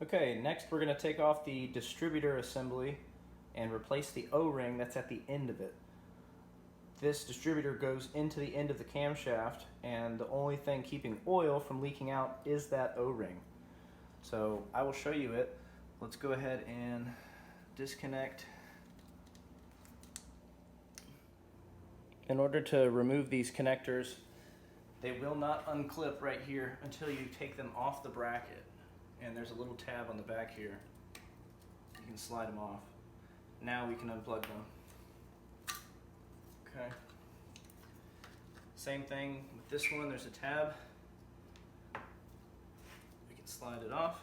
Okay, next we're going to take off the distributor assembly and replace the O-ring that's at the end of it. This distributor goes into the end of the camshaft, and the only thing keeping oil from leaking out is that O-ring. So I will show you it. Let's go ahead and disconnect. In order to remove these connectors, they will not unclip right here until you take them off the bracket. And there's a little tab on the back here. You can slide them off. Now we can unplug them. Okay. Same thing with this one, there's a tab. We can slide it off.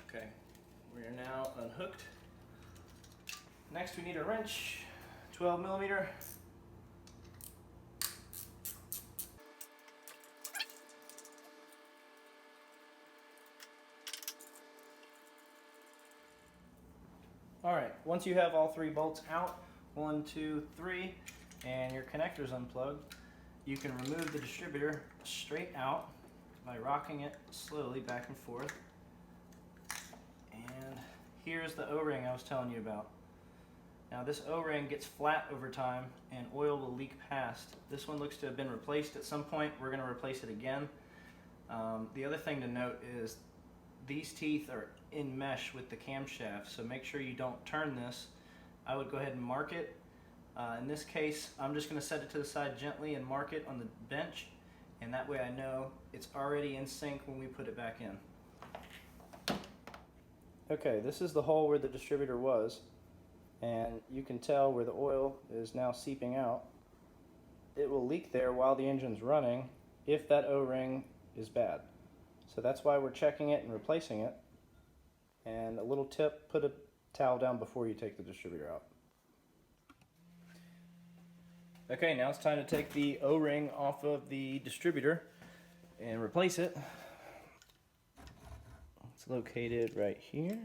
Okay, we are now unhooked. Next we need a wrench, 12 millimeter. Alright, once you have all three bolts out, 1, 2, 3, and your connectors unplugged, you can remove the distributor straight out by rocking it slowly back and forth. And here's the O-ring I was telling you about. Now this O-ring gets flat over time and oil will leak past. This one looks to have been replaced at some point. We're going to replace it again. The other thing to note is these teeth are in mesh with the camshaft, so make sure you don't turn this. I would go ahead and mark it. In this case, I'm just going to set it to the side gently and mark it on the bench, and that way I know it's already in sync when we put it back in. Okay, this is the hole where the distributor was, and you can tell where the oil is now seeping out. It will leak there while the engine's running if that O-ring is bad. So that's why we're checking it and replacing it. And a little tip, put a towel down before you take the distributor out. Okay, now it's time to take the O-ring off of the distributor and replace it. It's located right here.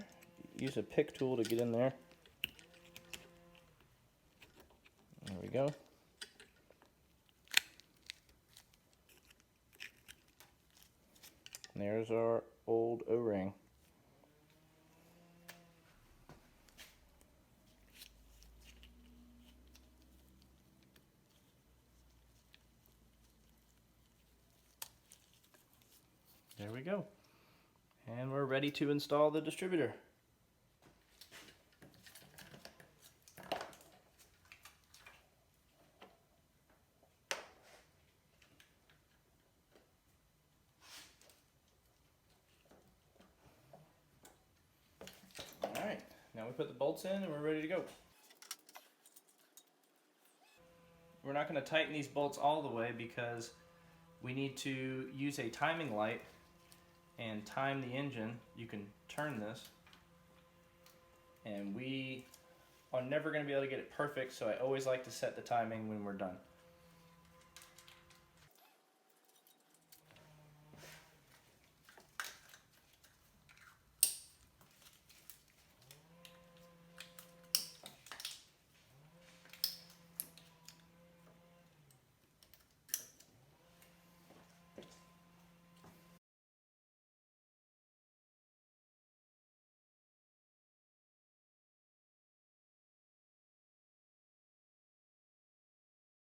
Use a pick tool to get in there. There we go. And there's our old O-ring. There we go. And we're ready to install the distributor. Alright, now we put the bolts in and we're ready to go. We're not going to tighten these bolts all the way because we need to use a timing light and time the engine. You can turn this, and we are never going to be able to get it perfect, so I always like to set the timing when we're done.